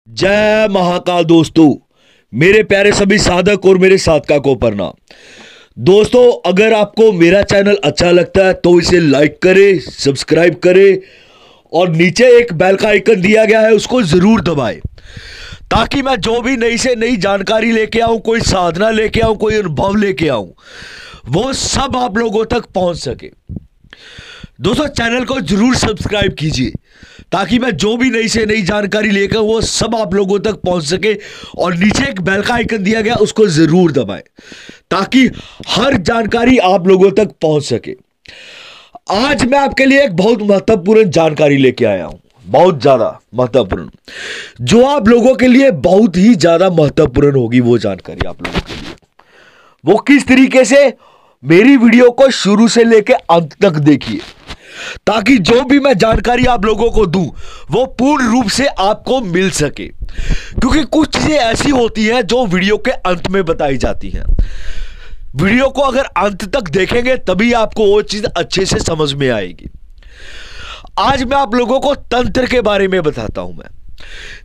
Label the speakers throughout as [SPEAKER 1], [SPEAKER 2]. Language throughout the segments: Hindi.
[SPEAKER 1] जय महाकाल दोस्तों, मेरे प्यारे सभी साधक और मेरे साधका को प्रणाम। दोस्तों, अगर आपको मेरा चैनल अच्छा लगता है तो इसे लाइक करें, सब्सक्राइब करें और नीचे एक बेल का आइकन दिया गया है उसको जरूर दबाएं, ताकि मैं जो भी नई से नई जानकारी लेके आऊं, कोई साधना लेके आऊं, कोई अनुभव लेके आऊं, वो सब आप लोगों तक पहुंच सके। दोस्तों, चैनल को जरूर सब्सक्राइब कीजिए ताकि मैं जो भी नई से नई जानकारी लेकर वो सब आप लोगों तक पहुंच सके, और नीचे एक बेल का आइकन दिया गया उसको जरूर दबाएं ताकि हर जानकारी आप लोगों तक पहुंच सके। आज मैं आपके लिए एक बहुत महत्वपूर्ण जानकारी लेके आया हूं, बहुत ज्यादा महत्वपूर्ण, जो आप लोगों के लिए बहुत ही ज्यादा महत्वपूर्ण होगी। वो जानकारी आप लोगों के लिए वो किस तरीके से, मेरी वीडियो को शुरू से लेकर अंत तक देखिए ताकि जो भी मैं जानकारी आप लोगों को दूं वो पूर्ण रूप से आपको मिल सके, क्योंकि कुछ चीजें ऐसी होती हैं जो वीडियो के अंत में बताई जाती हैं। वीडियो को अगर अंत तक देखेंगे तभी आपको वो चीज अच्छे से समझ में आएगी। आज मैं आप लोगों को तंत्र के बारे में बताता हूं। मैं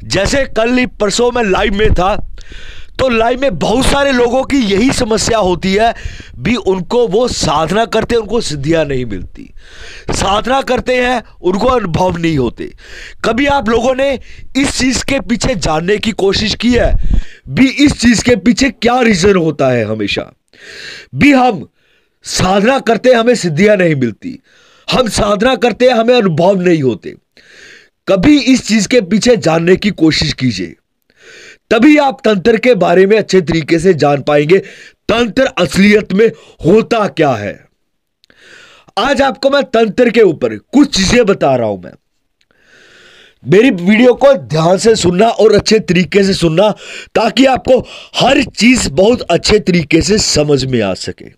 [SPEAKER 1] जैसे कल परसों में लाइव में था, तो लाइव में बहुत सारे लोगों की यही समस्या होती है भी, उनको वो साधना करते हैं उनको सिद्धियां नहीं मिलती, साधना करते हैं उनको अनुभव नहीं होते। कभी आप लोगों ने इस चीज के पीछे जानने की कोशिश की है भी, इस चीज के पीछे क्या रीजन होता है? हमेशा भी हम साधना करते हैं हमें सिद्धियां नहीं मिलती, हम साधना करते हैं हमें अनुभव नहीं होते। कभी इस चीज के पीछे जानने की कोशिश कीजिए, तभी आप तंत्र के बारे में अच्छे तरीके से जान पाएंगे तंत्र असलियत में होता क्या है। आज आपको मैं तंत्र के ऊपर कुछ चीजें बता रहा हूं। मैं मेरी वीडियो को ध्यान से सुनना और अच्छे तरीके से सुनना, ताकि आपको हर चीज बहुत अच्छे तरीके से समझ में आ सके।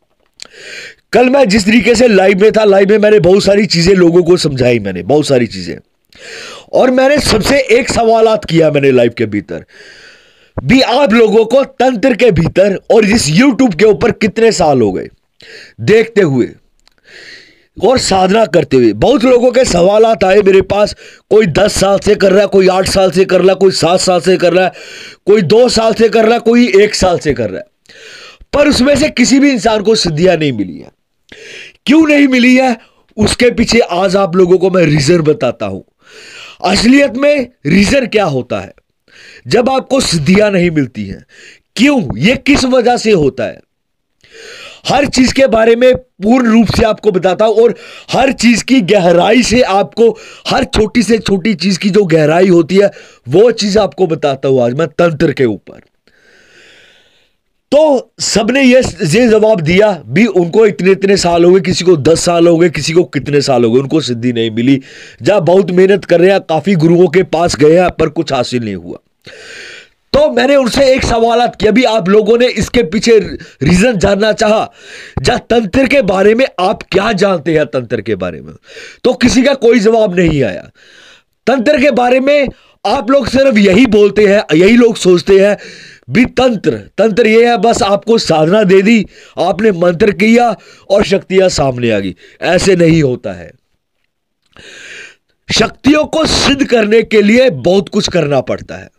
[SPEAKER 1] कल मैं जिस तरीके से लाइव में था, लाइव में मैंने बहुत सारी चीजें लोगों को समझाई, मैंने बहुत सारी चीजें, और मैंने सबसे एक सवालात किया मैंने लाइव के भीतर भी, आप लोगों को तंत्र के भीतर और इस YouTube के ऊपर कितने साल हो गए देखते हुए और साधना करते हुए? बहुत लोगों के सवालात आए मेरे पास। कोई 10 साल से कर रहा है, कोई 8 साल से कर रहा है, कोई 7 साल से कर रहा है, कोई 2 साल से कर रहा है, कोई 1 साल से कर रहा है, पर उसमें से किसी भी इंसान को सिद्धियां नहीं मिली है। क्यों नहीं मिली है उसके पीछे आज आप लोगों को मैं रीजन बताता हूं। असलियत में रीजन क्या होता है जब आपको सिद्धियां नहीं मिलती हैं, क्यों, यह किस वजह से होता है, हर चीज के बारे में पूर्ण रूप से आपको बताता हूं, और हर चीज की गहराई से आपको, हर छोटी से छोटी चीज की जो गहराई होती है वो चीज आपको बताता हूं आज मैं तंत्र के ऊपर। तो सबने ये जवाब दिया भी, उनको इतने इतने साल हो गए, किसी को 10 साल हो गए, किसी को कितने साल हो गए, उनको सिद्धि नहीं मिली। जहां बहुत मेहनत कर रहे हैं, काफी गुरुओं के पास गए हैं, पर कुछ हासिल नहीं हुआ। तो मैंने उनसे एक सवाल किया भी, आप लोगों ने इसके पीछे रीजन जानना चाहा, जहां तंत्र के बारे में आप क्या जानते हैं तंत्र के बारे में, तो किसी का कोई जवाब नहीं आया। तंत्र के बारे में आप लोग सिर्फ यही बोलते हैं, यही लोग सोचते हैं भी, तंत्र ये है, बस आपको साधना दे दी, आपने मंत्र किया और शक्तियां सामने आ गई। ऐसे नहीं होता है। शक्तियों को सिद्ध करने के लिए बहुत कुछ करना पड़ता है,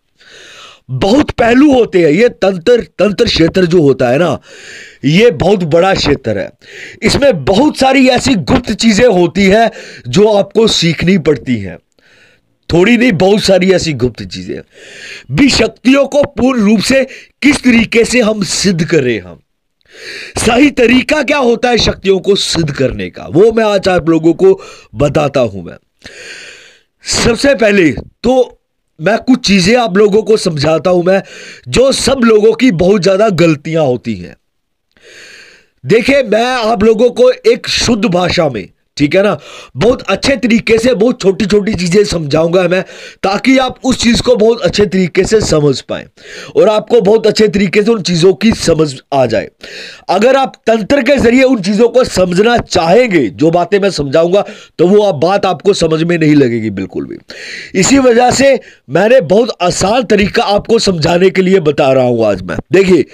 [SPEAKER 1] बहुत पहलू होते हैं। ये तंत्र क्षेत्र जो होता है ना, ये बहुत बड़ा क्षेत्र है। इसमें बहुत सारी ऐसी गुप्त चीजें होती हैं जो आपको सीखनी पड़ती हैं, थोड़ी नहीं, बहुत सारी ऐसी गुप्त चीजें भी। शक्तियों को पूर्ण रूप से किस तरीके से हम सिद्ध करें, हम सही तरीका क्या होता है शक्तियों को सिद्ध करने का, वो मैं आज आप लोगों को बताता हूं। मैं सबसे पहले तो मैं कुछ चीजें आप लोगों को समझाता हूं मैं, जो सब लोगों की बहुत ज्यादा गलतियां होती हैं। देखिए, मैं आप लोगों को एक शुद्ध भाषा में, ठीक है ना, बहुत अच्छे तरीके से बहुत छोटी छोटी चीजें समझाऊंगा मैं, ताकि आप उस चीज को बहुत अच्छे तरीके से समझ पाएं और आपको बहुत अच्छे तरीके से उन चीजों की समझ आ जाए। अगर आप तंत्र के जरिए उन चीजों को समझना चाहेंगे, जो बातें मैं समझाऊंगा, तो वो बात आपको समझ में नहीं लगेगी बिल्कुल भी। इसी वजह से मैंने बहुत आसान तरीका आपको समझाने के लिए बता रहा हूं आज मैं। देखिए,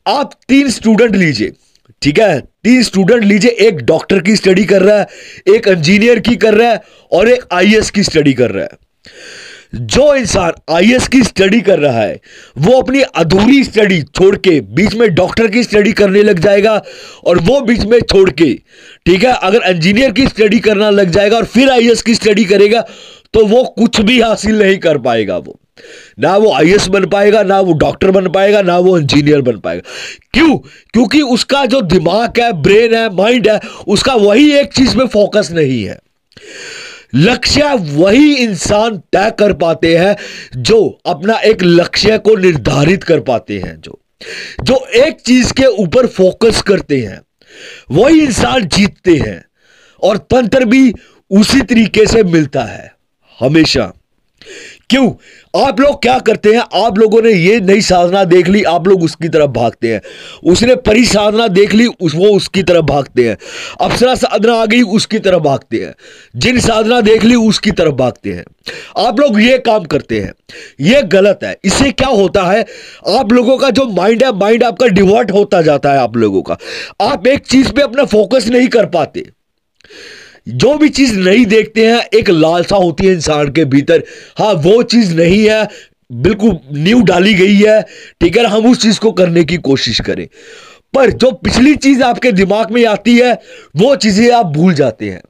[SPEAKER 1] आप 3 स्टूडेंट लीजिए, ठीक है, 3 स्टूडेंट लीजिए, एक डॉक्टर की स्टडी कर रहा है, एक इंजीनियर की कर रहा है और एक आईएएस की स्टडी कर रहा है। जो इंसान आईएएस की स्टडी कर रहा है वो अपनी अधूरी स्टडी छोड़ के बीच में डॉक्टर की स्टडी करने लग जाएगा, और वो बीच में छोड़ के, ठीक है, अगर इंजीनियर की स्टडी करना लग जाएगा और फिर आईएएस की स्टडी करेगा तो वो कुछ भी हासिल नहीं कर पाएगा। वो ना वो आईएएस बन पाएगा, ना वो डॉक्टर बन पाएगा, ना वो इंजीनियर बन पाएगा। क्यों? क्योंकि उसका जो दिमाग है, ब्रेन है, माइंड है, उसका वही एक चीज में फोकस नहीं है। लक्ष्य वही इंसान तय कर पाते हैं जो अपना एक लक्ष्य को निर्धारित कर पाते हैं, जो एक चीज के ऊपर फोकस करते हैं, वही इंसान जीतते हैं। और तंत्र भी उसी तरीके से मिलता है हमेशा। क्यों? आप लोग क्या करते हैं, आप लोगों ने ये नई साधना देख ली, आप लोग उसकी तरफ भागते हैं। उसने परी साधना देख ली, वो उसकी तरफ भागते हैं। अप्सरा साधना आ गई, उसकी तरफ भागते हैं। जिन साधना देख ली, उसकी तरफ भागते हैं। आप लोग ये काम करते हैं, ये गलत है। इससे क्या होता है, आप लोगों का जो माइंड है, माइंड आपका डिवर्ट होता जाता है। आप लोगों का, आप एक चीज पे अपना फोकस नहीं कर पाते। जो भी चीज नहीं देखते हैं, एक लालसा होती है इंसान के भीतर, हाँ वो चीज नहीं है, बिल्कुल न्यू डाली गई है, ठीक है, हम उस चीज को करने की कोशिश करें। पर जो पिछली चीज आपके दिमाग में आती है, वो चीजें आप भूल जाते हैं।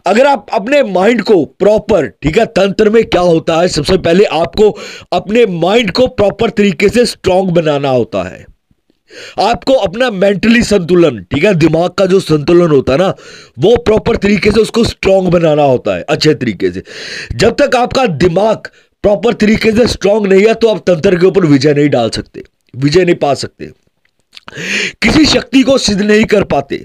[SPEAKER 1] अगर आप अपने माइंड को प्रॉपर, ठीक है, तंत्र में क्या होता है, सबसे पहले आपको अपने माइंड को प्रॉपर तरीके से स्ट्रांग बनाना होता है। आपको अपना मेंटली संतुलन, ठीक है, दिमाग का जो संतुलन होता है ना, वो प्रॉपर तरीके से उसको स्ट्रांग बनाना होता है, अच्छे तरीके से। जब तक आपका दिमाग प्रॉपर तरीके से स्ट्रांग नहीं है तो आप तंत्र के ऊपर विजय नहीं डाल सकते, विजय नहीं पा सकते, किसी शक्ति को सिद्ध नहीं कर पाते।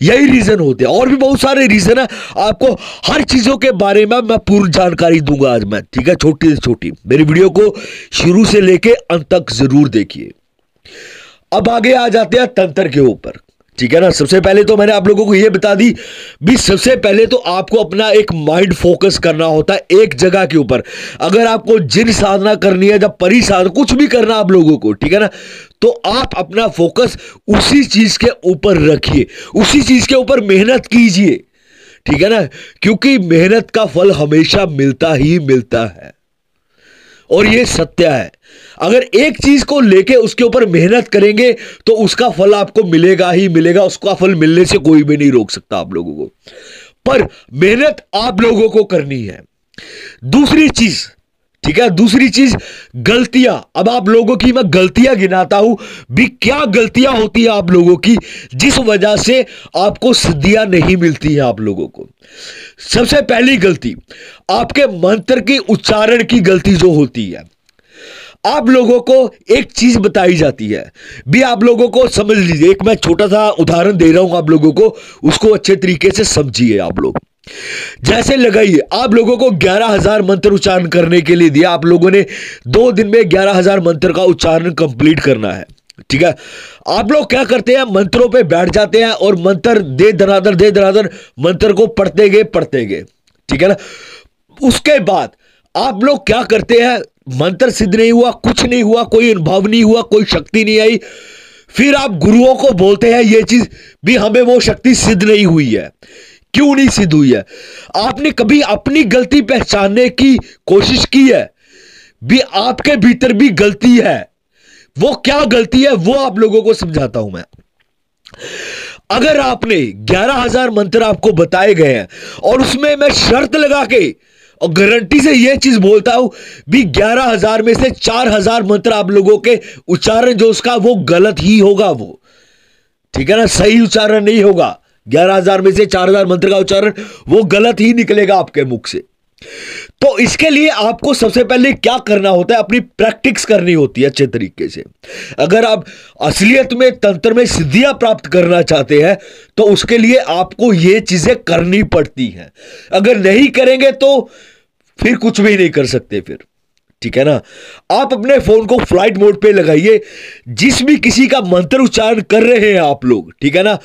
[SPEAKER 1] यही रीजन होते हैं, और भी बहुत सारे रीजन है। आपको हर चीजों के बारे में मैं पूर्ण जानकारी दूंगा आज मैं, ठीक है, छोटी से छोटी। मेरी वीडियो को शुरू से लेके अंत तक जरूर देखिए। अब आगे आ जाते हैं तंत्र के ऊपर, ठीक है ना। सबसे पहले तो मैंने आप लोगों को यह बता दी भी, सबसे पहले तो आपको अपना एक माइंड फोकस करना होता है एक जगह के ऊपर। अगर आपको जिन साधना करनी है, जब परी साधना, कुछ भी करना आप लोगों को, ठीक है ना, तो आप अपना फोकस उसी चीज के ऊपर रखिए, उसी चीज के ऊपर मेहनत कीजिए, ठीक है ना, क्योंकि मेहनत का फल हमेशा मिलता ही मिलता है, और ये सत्य है। अगर एक चीज को लेके उसके ऊपर मेहनत करेंगे तो उसका फल आपको मिलेगा ही मिलेगा, उसका फल मिलने से कोई भी नहीं रोक सकता आप लोगों को। पर मेहनत आप लोगों को करनी है। दूसरी चीज, ठीक है, दूसरी चीज गलतियां। अब आप लोगों की मैं गलतियां गिनाता हूं भी, क्या गलतियां होती है आप लोगों की जिस वजह से आपको सिद्धियां नहीं मिलती हैं आप लोगों को। सबसे पहली गलती, आपके मंत्र की उच्चारण की गलती जो होती है। आप लोगों को एक चीज बताई जाती है भी, आप लोगों को समझ लीजिए, एक मैं छोटा सा उदाहरण दे रहा हूं आप लोगों को, उसको अच्छे तरीके से समझिए आप लोग। जैसे लगाइए, आप लोगों को 11,000 मंत्र उच्चारण करने के लिए दिया, आप लोगों ने 2 दिन में 11,000 मंत्र का उच्चारण कंप्लीट करना है, ठीक है। आप लोग क्या करते हैं, मंत्रों पे बैठ जाते हैं और मंत्र दे दनादर मंत्र को पढ़ते गए, ठीक है ना। उसके बाद आप लोग क्या करते हैं, मंत्र सिद्ध नहीं हुआ, कुछ नहीं हुआ, कोई अनुभव नहीं हुआ, कोई शक्ति नहीं आई, फिर आप गुरुओं को बोलते हैं ये चीज भी, हमें वो शक्ति सिद्ध नहीं हुई है। क्यों नहीं सिद्ध हुई है? आपने कभी अपनी गलती पहचानने की कोशिश की है भी? आपके भीतर भी गलती है, वो क्या गलती है वो आप लोगों को समझाता हूं मैं। अगर आपने 11,000 मंत्र आपको बताए गए हैं और उसमें मैं शर्त लगा के और गारंटी से यह चीज बोलता हूं भी, 11,000 में से 4,000 मंत्र आप लोगों के उच्चारण जो उसका वो गलत ही होगा, वो, ठीक है ना, सही उच्चारण नहीं होगा। 11,000 में से 4,000 मंत्र का उच्चारण वो गलत ही निकलेगा आपके मुख से। तो इसके लिए आपको सबसे पहले क्या करना होता है, अपनी प्रैक्टिस करनी होती है अच्छे तरीके से। अगर आप असलियत में तंत्र में सिद्धियां प्राप्त करना चाहते हैं तो उसके लिए आपको ये चीजें करनी पड़ती हैं। अगर नहीं करेंगे तो फिर कुछ भी नहीं कर सकते फिर, ठीक है ना। आप अपने फोन को फ्लाइट मोड पे लगाइए, जिस भी किसी का मंत्र उच्चारण कर रहे हैं आप लोग, ठीक है ना,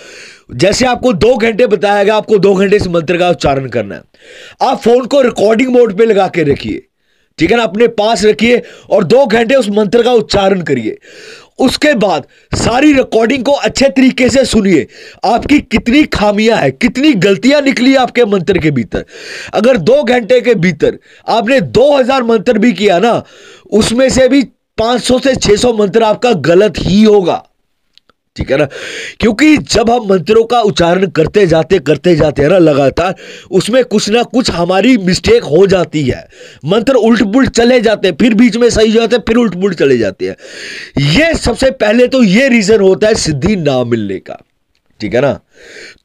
[SPEAKER 1] जैसे आपको 2 घंटे बताया गया, आपको 2 घंटे इस मंत्र का उच्चारण करना है, आप फोन को रिकॉर्डिंग मोड पे लगा के रखिए, ठीक है ना, अपने पास रखिए और 2 घंटे उस मंत्र का उच्चारण करिए। उसके बाद सारी रिकॉर्डिंग को अच्छे तरीके से सुनिए, आपकी कितनी खामियां हैं, कितनी गलतियां निकली आपके मंत्र के भीतर। अगर 2 घंटे के भीतर आपने 2000 मंत्र भी किया ना, उसमें से भी 500 से 600 मंत्र आपका गलत ही होगा, ठीक है ना। क्योंकि जब हम मंत्रों का उच्चारण करते जाते हैं ना लगातार, उसमें कुछ ना कुछ हमारी मिस्टेक हो जाती है, मंत्र उल्ट पुल्ट चले जाते हैं, फिर बीच में सही जाते हैं, फिर उल्ट पुल्ट चले जाते हैं। ये सबसे पहले तो ये रीजन होता है सिद्धि ना मिलने का, ठीक है ना।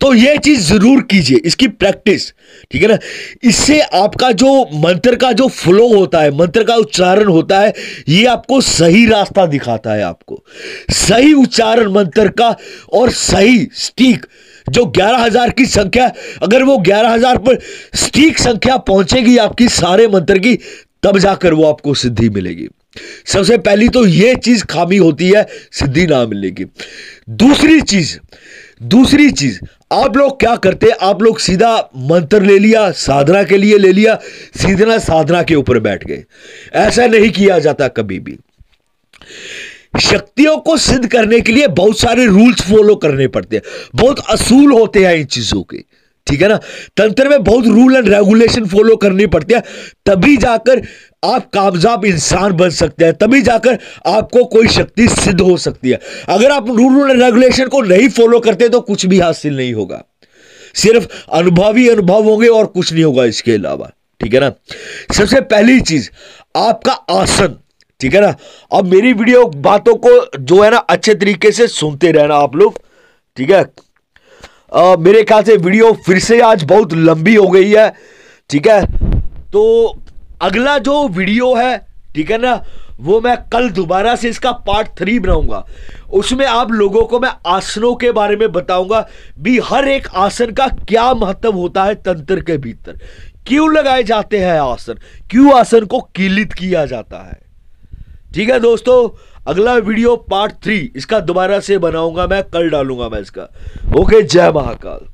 [SPEAKER 1] तो ये चीज जरूर कीजिए, इसकी प्रैक्टिस, ठीक है ना। इससे आपका जो मंत्र का जो फ्लो होता है, मंत्र का उच्चारण होता है, ये आपको सही रास्ता दिखाता है। आपको सही उच्चारण मंत्र का और सही स्टीक, जो 11,000 की संख्या, अगर वो 11,000 पर स्टीक संख्या पहुंचेगी आपकी सारे मंत्र की, तब जाकर वो आपको सिद्धि मिलेगी। सबसे पहली तो ये चीज खामी होती है सिद्धि ना मिलने की। दूसरी चीज आप लोग क्या करते हैं, आप लोग सीधा मंत्र ले लिया, साधना के लिए ले लिया, सीधा साधना के ऊपर बैठ गए। ऐसा नहीं किया जाता कभी भी। शक्तियों को सिद्ध करने के लिए बहुत सारे रूल्स फॉलो करने पड़ते हैं, बहुत असूल होते हैं इन चीजों के, ठीक है ना। तंत्र में बहुत रूल एंड रेगुलेशन फॉलो करनी पड़ती है, तभी जाकर आप कामयाब इंसान बन सकते हैं, तभी जाकर आपको कोई शक्ति सिद्ध हो सकती है। अगर आप रूल एंड रेगुलेशन को नहीं फॉलो करते तो कुछ भी हासिल नहीं होगा, सिर्फ अनुभवी अनुभव होंगे और कुछ नहीं होगा इसके अलावा, ठीक है ना। सबसे पहली चीज आपका आसन, ठीक है ना। अब मेरी वीडियो बातों को जो है ना अच्छे तरीके से सुनते रहना आप लोग, ठीक है। मेरे ख्याल से वीडियो फिर से आज बहुत लंबी हो गई है, ठीक है। तो अगला जो वीडियो है, ठीक है ना, वो मैं कल दोबारा से इसका पार्ट 3 बनाऊंगा। उसमें आप लोगों को मैं आसनों के बारे में बताऊंगा भी, हर एक आसन का क्या महत्व होता है तंत्र के भीतर, क्यों लगाए जाते हैं आसन, क्यों आसन को कीलित किया जाता है, ठीक है दोस्तों। अगला वीडियो पार्ट 3 इसका दोबारा से बनाऊंगा मैं, कल डालूंगा मैं इसका। ओके, जय महाकाल।